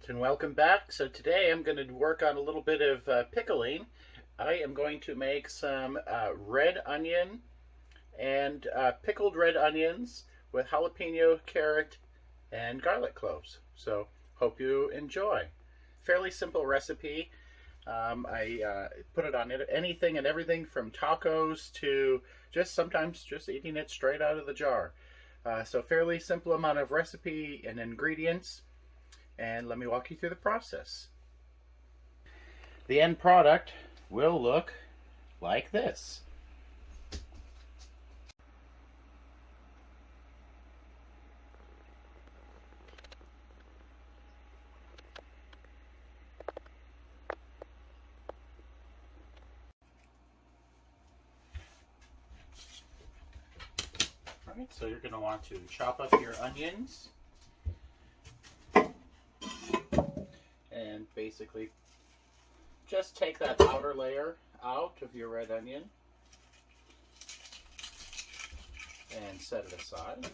and welcome back. So today I'm going to work on a little bit of pickling. I am going to make some red onion and pickled red onions with jalapeno, carrot, and garlic cloves. So hope you enjoy. Fairly simple recipe. I put it on anything and everything from tacos to sometimes just eating it straight out of the jar. So fairly simple amount of recipe and ingredients. And let me walk you through the process. The end product will look like this. Alright, so you're going to want to chop up your onions. And basically just take that outer layer out of your red onion and set it aside.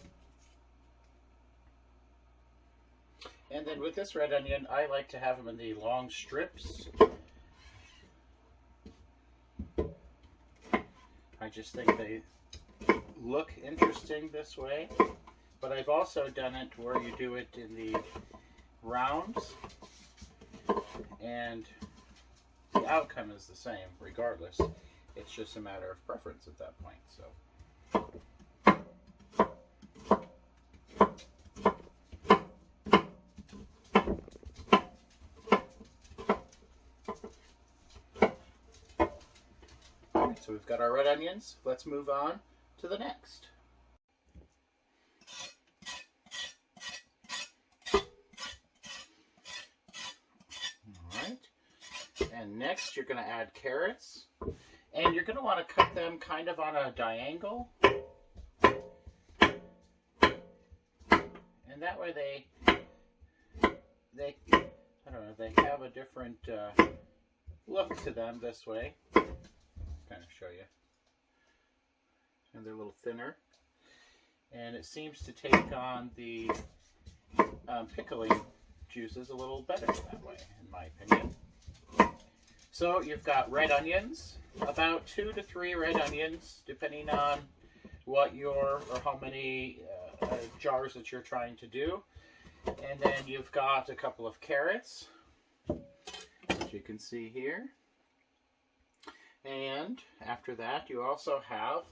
And then with this red onion, I like to have them in the long strips. I just think they look interesting this way, but I've also done it where you do it in the rounds, and the outcome is the same regardless. It's just a matter of preference at that point. Alright, so we've got our red onions. Let's move on to the next. And next you're going to add carrots, and you're going to want to cut them kind of on a diagonal, and that way they I don't know, they have a different look to them this way. Kind of show you, and they're a little thinner, and it seems to take on the pickling juices a little better that way, in my opinion. So you've got red onions, about 2 to 3 red onions, depending on what or how many jars that you're trying to do. And then you've got a couple of carrots, as you can see here. And after that, you also have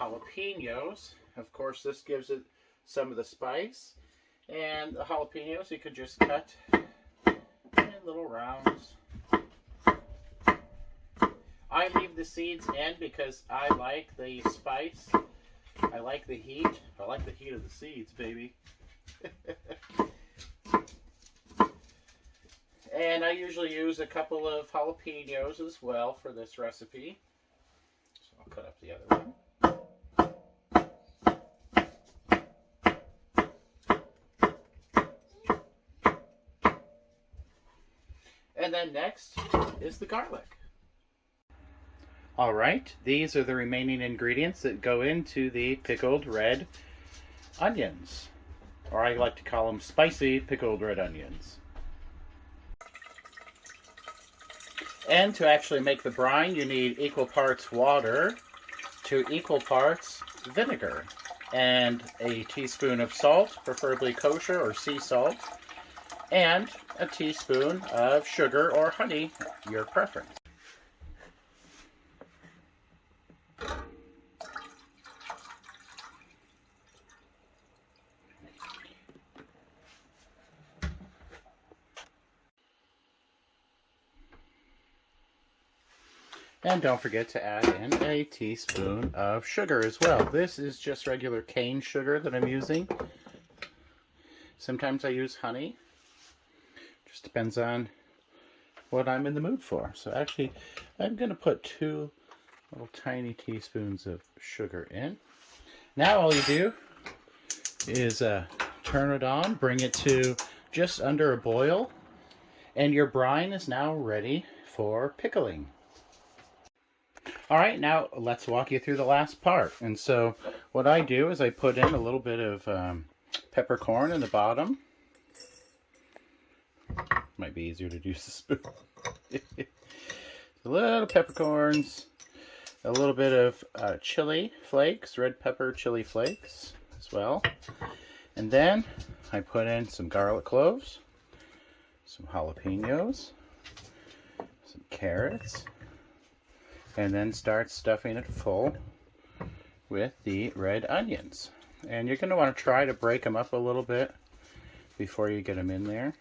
jalapenos. Of course, this gives it some of the spice. And the jalapenos you could just cut in little rounds. I leave the seeds in because I like the spice. I like the heat. I like the heat of the seeds, baby. And I usually use a couple of jalapenos as well for this recipe. So I'll cut up the other one. And then next is the garlic. Alright, these are the remaining ingredients that go into the pickled red onions. Or I like to call them spicy pickled red onions. And to actually make the brine, you need equal parts water to equal parts vinegar. And a teaspoon of salt, preferably kosher or sea salt. And a teaspoon of sugar or honey, your preference. And don't forget to add in a teaspoon of sugar as well. This is just regular cane sugar that I'm using. Sometimes I use honey. Just depends on what I'm in the mood for. So actually, I'm going to put 2 little tiny teaspoons of sugar in. Now all you do is turn it on, bring it to just under a boil, and your brine is now ready for pickling. All right, now let's walk you through the last part. And so what I do is I put in a little bit of peppercorn in the bottom. might be easier to use a spoon. A little peppercorns, a little bit of chili flakes, red pepper chili flakes as well. And then I put in some garlic cloves, some jalapenos, some carrots, and then start stuffing it full with the red onions. And you're going to want to try to break them up a little bit before you get them in there.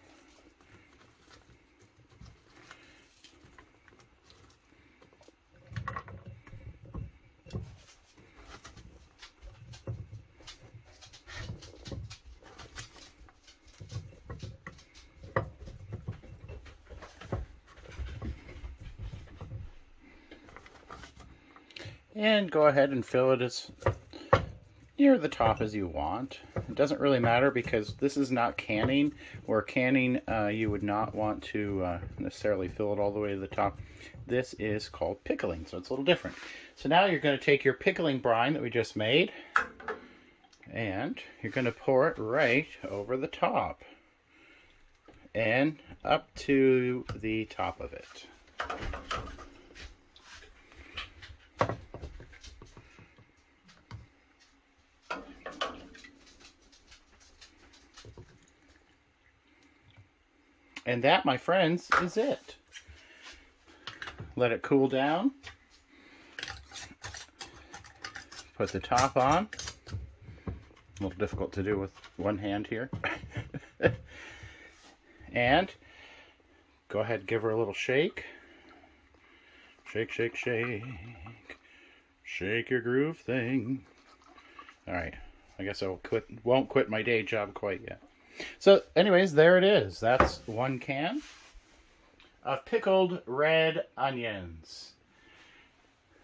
And go ahead and fill it as near the top as you want. It doesn't really matter because this is not canning, or canning you would not want to necessarily fill it all the way to the top. This is called pickling, so it's a little different. So now you're going to take your pickling brine that we just made, and you're going to pour it right over the top and up to the top of it. And that, my friends, is it. Let it cool down. Put the top on. A little difficult to do with one hand here. And go ahead and give her a little shake. Shake, shake, shake. Shake your groove thing. Alright, I guess I won't quit my day job quite yet. So anyways, there it is. That's one can of pickled red onions.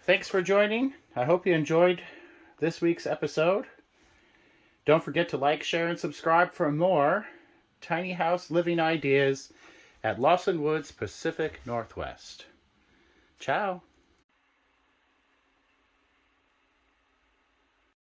Thanks for joining. I hope you enjoyed this week's episode. Don't forget to like, share, and subscribe for more tiny house living ideas at Lawson Woods, Pacific Northwest. Ciao.